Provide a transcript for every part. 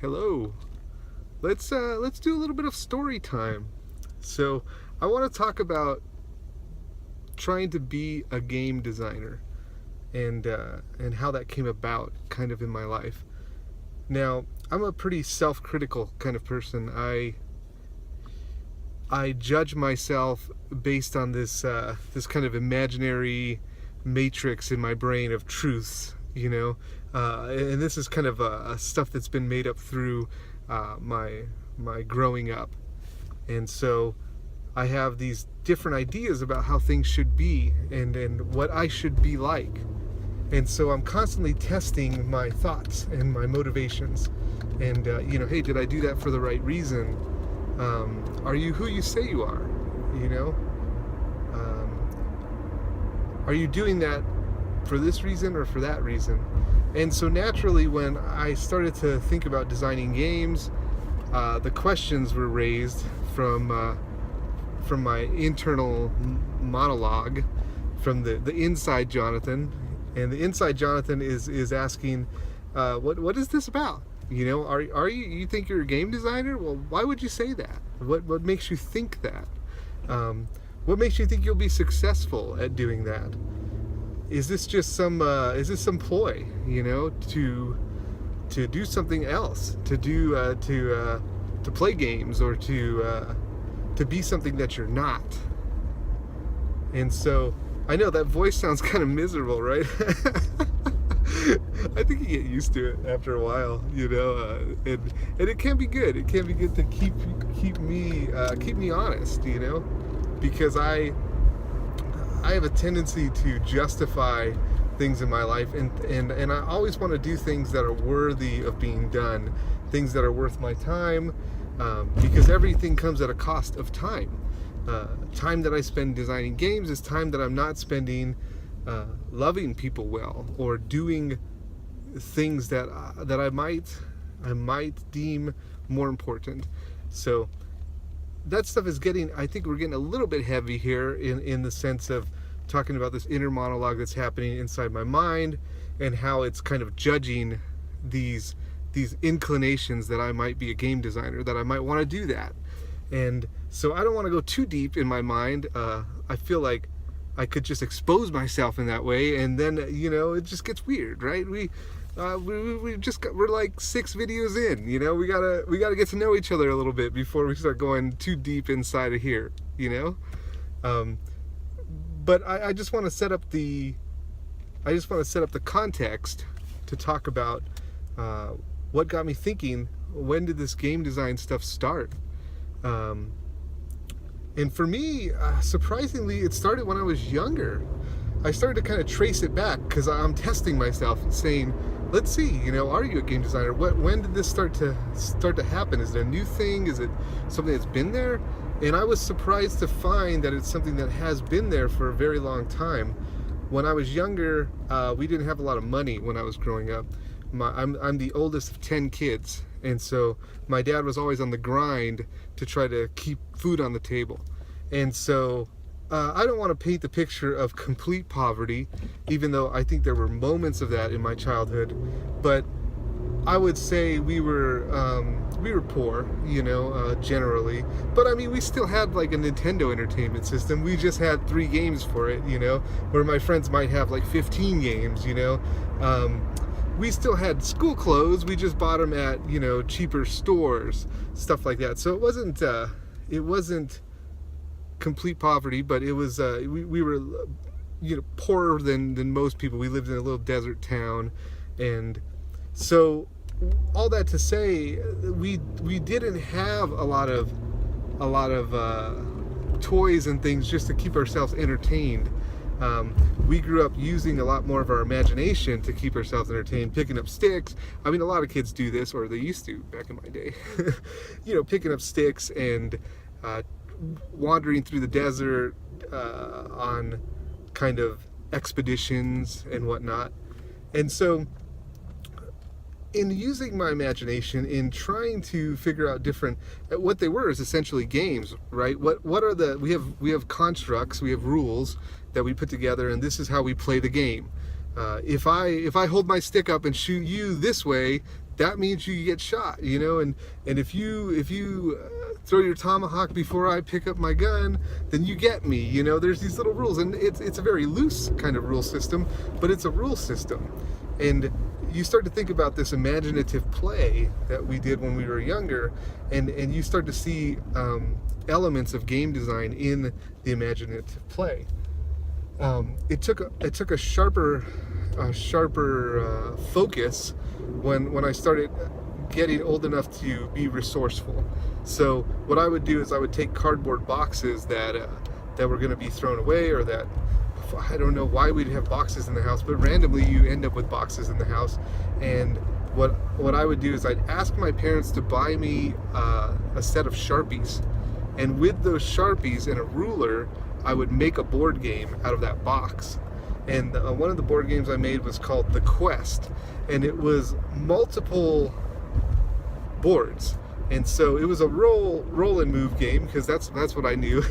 Hello. Let's do a little bit of story time. So, I want to talk about trying to be a game designer and how that came about kind of in my life. Now, I'm a pretty self-critical kind of person. I judge myself based on this kind of imaginary matrix in my brain of truths, and this is kind of stuff that's been made up through my growing up, and so I have these different ideas about how things should be and what I should be like, and so I'm constantly testing my thoughts and my motivations, and hey, did I do that for the right reason? Are you who you say you are? Are you doing that for this reason or for that reason? And so naturally, when I started to think about designing games, the questions were raised from my internal monologue, from the inside Jonathan, and the inside Jonathan is asking, what is this about? Are you think you're a game designer? Well, why would you say that? What makes you think that? What makes you think you'll be successful at doing that? Is this just some ploy, to do something else, to play games, or to be something that you're not? And so I know that voice sounds kind of miserable, right? I think you get used to it after a while, and it can be good. It can be good to keep me honest, because I have a tendency to justify things in my life, and I always want to do things that are worthy of being done, things that are worth my time, because everything comes at a cost of time. Time that I spend designing games is time that I'm not spending loving people well, or doing things that I might deem more important. So that stuff is I think we're getting a little bit heavy here in the sense of talking about this inner monologue that's happening inside my mind, and how it's kind of judging these inclinations that I might be a game designer, that I might want to do that. And so I don't want to go too deep in my mind. I feel like I could just expose myself in that way, and then it just gets weird, right? We're like 6 videos in. We gotta get to know each other a little bit before we start going too deep inside of here. But I just want to set up the context to talk about what got me thinking. When did this game design stuff start? And for me, surprisingly, it started when I was younger. I started to kind of trace it back, because I'm testing myself and saying, let's see, are you a game designer? When did this start to happen? Is it a new thing? Is it something that's been there? And I was surprised to find that it's something that has been there for a very long time. When I was younger, we didn't have a lot of money when I was growing up. I'm the oldest of 10 kids, and so my dad was always on the grind to try to keep food on the table. And so I don't want to paint the picture of complete poverty, even though I think there were moments of that in my childhood, but I would say we were poor, generally. But I mean, we still had like a Nintendo Entertainment System. We just had 3 games for it, where my friends might have like 15 games, we still had school clothes. We just bought them at, cheaper stores, stuff like that. So it wasn't complete poverty, but it was, we were, poorer than most people. We lived in a little desert town. And so all that to say, we didn't have a lot of toys and things just to keep ourselves entertained. We grew up using a lot more of our imagination to keep ourselves entertained, picking up sticks. I mean, a lot of kids do this, or they used to back in my day. Picking up sticks and wandering through the desert on kind of expeditions and whatnot. And so in using my imagination, in trying to figure out what they were is essentially games, right? What are we have constructs, we have rules that we put together, and this is how we play the game. If I hold my stick up and shoot you this way, that means you get shot, you know. And if you throw your tomahawk before I pick up my gun, then you get me, you know. There's these little rules, and it's a very loose kind of rule system, but it's a rule system. And you start to think about this imaginative play that we did when we were younger, and you start to see elements of game design in the imaginative play. It took a sharper focus when I started getting old enough to be resourceful. So what I would do is I would take cardboard boxes that were going to be thrown away, or that, I don't know why we'd have boxes in the house, but randomly you end up with boxes in the house. And what I would do is I'd ask my parents to buy me a set of Sharpies, and with those Sharpies and a ruler, I would make a board game out of that box. And one of the board games I made was called The Quest, and it was multiple boards. And so it was a roll and move game, because that's what I knew,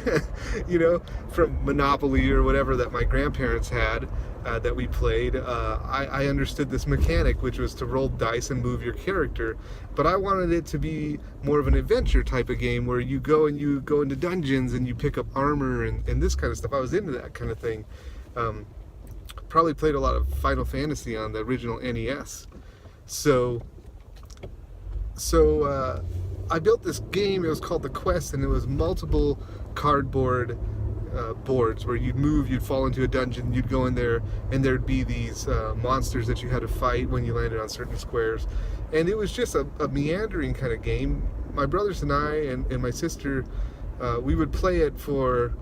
you know, from Monopoly or whatever that my grandparents had that we played. I understood this mechanic, which was to roll dice and move your character, but I wanted it to be more of an adventure type of game where you go into dungeons and you pick up armor and this kind of stuff. I was into that kind of thing. Probably played a lot of Final Fantasy on the original NES. So I built this game. It was called The Quest, and it was multiple cardboard boards where you'd fall into a dungeon, you'd go in there, and there'd be these monsters that you had to fight when you landed on certain squares. And it was just a meandering kind of game. My brothers and I and my sister, we would play it for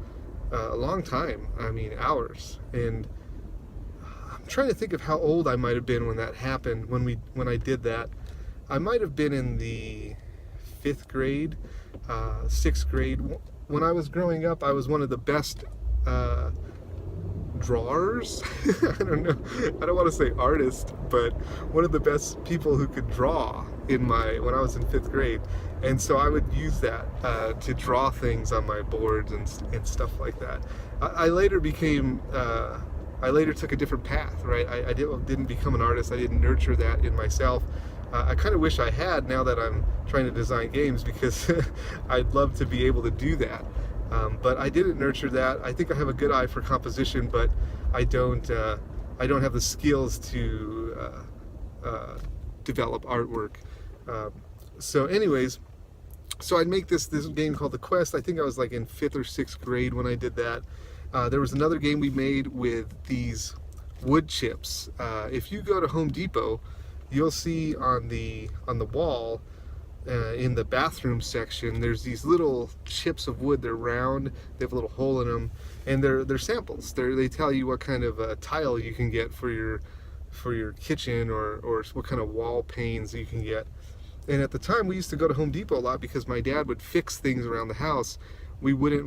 a long time. I mean, hours. And I'm trying to think of how old I might have been when that happened, when I did that. I might have been in the 5th grade, 6th grade. When I was growing up, I was one of the best drawers. I don't know, I don't want to say artist, but one of the best people who could draw when I was in 5th grade. And so I would use that to draw things on my boards and stuff like that. I later took a different path, right? I didn't become an artist. I didn't nurture that in myself. I kind of wish I had, now that I'm trying to design games, because I'd love to be able to do that. But I didn't nurture that. I think I have a good eye for composition, but I don't have the skills to develop artwork. So anyways, so I'd make this game called The Quest. I think I was like in 5th or 6th grade when I did that. There was another game we made with these wood chips. If you go to Home Depot, you'll see on the wall in the bathroom section, there's these little chips of wood. They're round, they have a little hole in them, and they're samples. They tell you what kind of tile you can get for your kitchen, or what kind of wall panes you can get. And at the time, we used to go to Home Depot a lot because my dad would fix things around the house. We wouldn't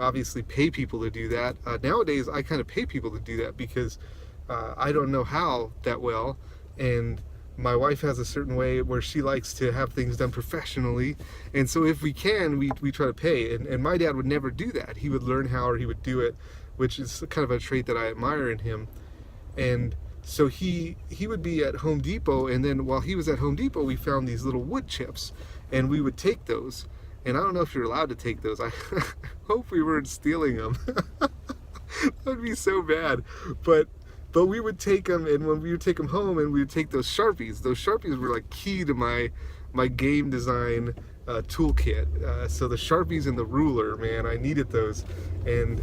obviously pay people to do that. Nowadays, I kind of pay people to do that because I don't know how that well, and my wife has a certain way where she likes to have things done professionally, and so if we can, we try to pay. And my dad would never do that. He would learn how, or he would do it, which is kind of a trait that I admire in him. And so he would be at Home Depot, and then while he was at Home Depot, we found these little wood chips, and we would take those. And I don't know if you're allowed to take those. I hope we weren't stealing them. That would be so bad. But we would take them, and when we would take them home, and we would take those Sharpies. Those Sharpies were like key to my game design toolkit. So the Sharpies and the ruler, man, I needed those. And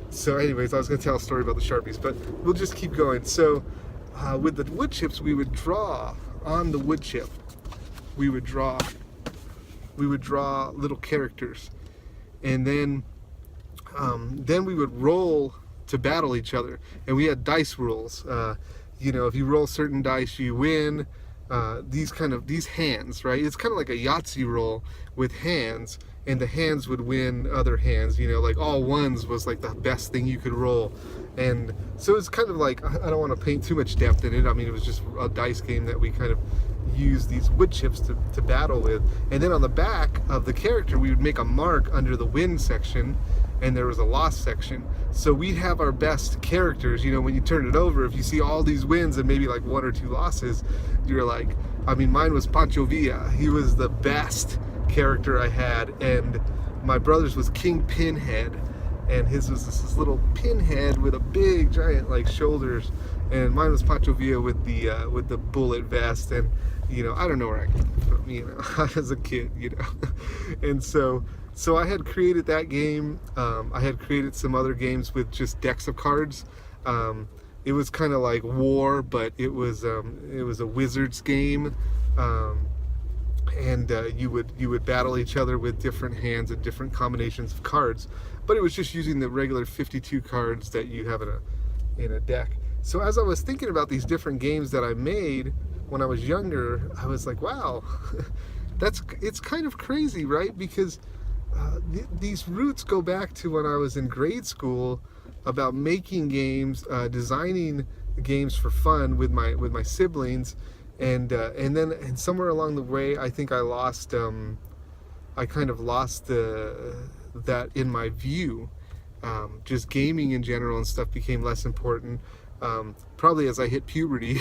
so anyways, I was going to tell a story about the Sharpies, but we'll just keep going. So with the wood chips, we would draw on the wood chip. We would draw little characters, and then we would roll to battle each other. And we had dice rules. You know, if you roll certain dice, you win. These hands, right? It's kind of like a Yahtzee roll with hands, and the hands would win other hands. You know, like all ones was like the best thing you could roll. And so it's kind of like, I don't want to paint too much depth in it. I mean, it was just a dice game that we kind of used these wood chips to battle with. And then on the back of the character, we would make a mark under the win section, and there was a lost section. So we'd have our best characters. When you turn it over, if you see all these wins and maybe like 1 or 2 losses, you're like, mine was Pancho Villa. He was the best character I had, and my brother's was King Pinhead, and his was this little pinhead with a big giant like shoulders, and mine was Pancho Villa with the bullet vest. And I don't know where I got it from, as a kid, and so I had created that game. I had created some other games with just decks of cards. It was kind of like War, but it was a wizard's game, and you would battle each other with different hands and different combinations of cards. But it was just using the regular 52 cards that you have in a deck. So as I was thinking about these different games that I made when I was younger, I was like, wow, it's kind of crazy, right? Because these roots go back to when I was in grade school, about making games, designing games for fun with my siblings, and then somewhere along the way, I think I kind of lost that in my view. Just gaming in general and stuff became less important. Probably as I hit puberty,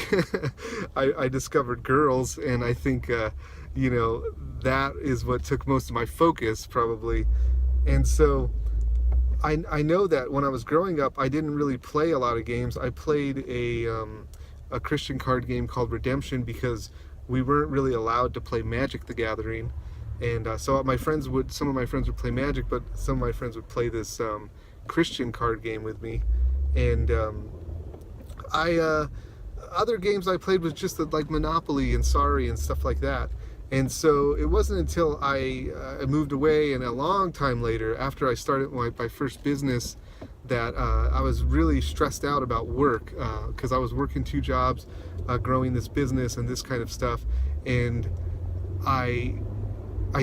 I discovered girls, and I think that is what took most of my focus, probably. And so I know that when I was growing up, I didn't really play a lot of games. I played a Christian card game called Redemption, because we weren't really allowed to play Magic the Gathering. And so some of my friends would play Magic, but some of my friends would play this Christian card game with me. And other games I played was just like Monopoly and Sorry and stuff like that. And so it wasn't until I moved away, and a long time later, after I started my first business, that I was really stressed out about work, because I was working 2 jobs, growing this business and this kind of stuff, and I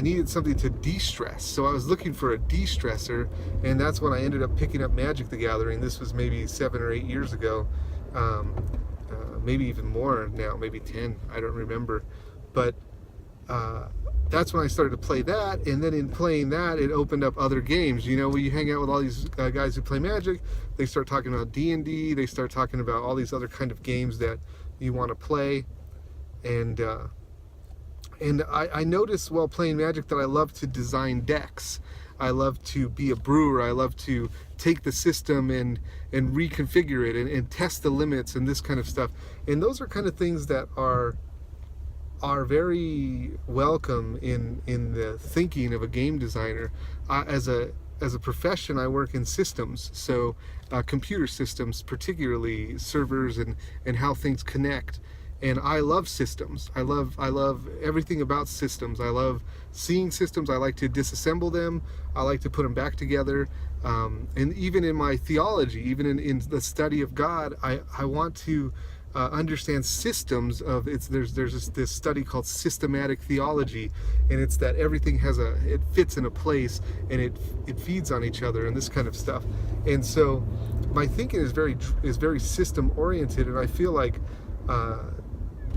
needed something to de-stress. So I was looking for a de-stressor, and that's when I ended up picking up Magic the Gathering. This was maybe 7 or 8 years ago, maybe even more now, maybe 10, I don't remember. But that's when I started to play that, and then in playing that, it opened up other games. When you hang out with all these guys who play Magic, they start talking about D&D, they start talking about all these other kind of games that you want to play. And I noticed while playing Magic that I love to design decks. I love to be a brewer. I love to take the system and reconfigure it and test the limits and this kind of stuff. And those are kind of things that are very welcome in the thinking of a game designer. As a profession, I work in systems, so computer systems, particularly servers and how things connect. And I love systems. I love everything about systems. I love seeing systems. I like to disassemble them. I like to put them back together. And even in my theology, even in the study of God, I want to understand systems of there's this study called systematic theology, and it's that everything it fits in a place, and it feeds on each other and this kind of stuff. And so my thinking is very system oriented, and I feel like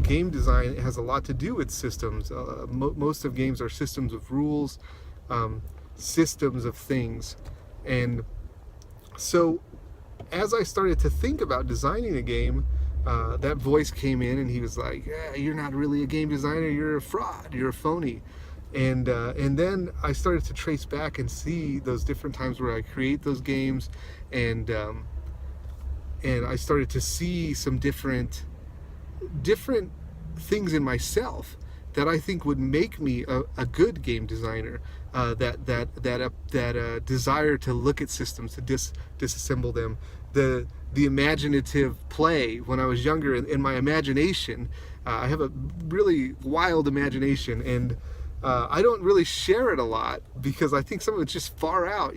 game design has a lot to do with systems. Most of games are systems of rules, systems of things. And so as I started to think about designing a game, that voice came in, and he was like, yeah, you're not really a game designer, you're a fraud, you're a phony. And then I started to trace back and see those different times where I create those games, and I started to see some different things in myself that I think would make me a good game designer. That desire to look at systems, to disassemble them, the imaginative play. When I was younger, in my imagination, I have a really wild imagination, and I don't really share it a lot because I think some of it's just far out,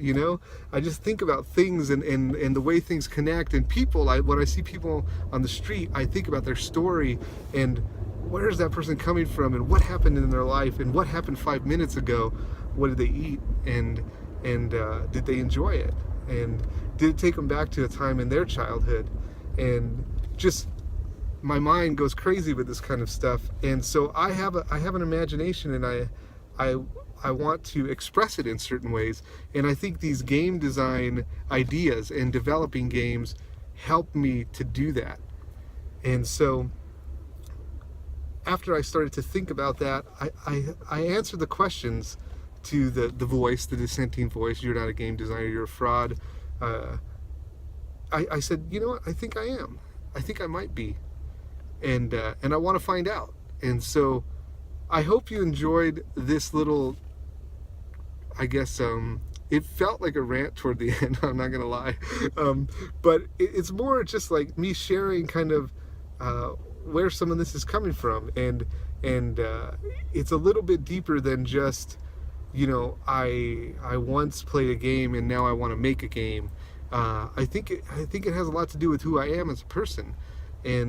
I just think about things and the way things connect, and people. When I see people on the street, I think about their story, and where is that person coming from, and what happened in their life, and what happened 5 minutes ago. What did they eat, and did they enjoy it, and did it take them back to a time in their childhood? And just my mind goes crazy with this kind of stuff. And so I have an imagination, and I want to express it in certain ways. And I think these game design ideas and developing games help me to do that. And so after I started to think about that, I answered the questions to the voice, the dissenting voice. You're not a game designer, you're a fraud. I said, you know what? I think I am. I think I might be. And I want to find out. And so I hope you enjoyed this little, I guess, it felt like a rant toward the end, I'm not going to lie. But it's more just like me sharing kind of where some of this is coming from. And it's a little bit deeper than just, you know, I once played a game and now I want to make a game. I think it has a lot to do with who I am as a person. And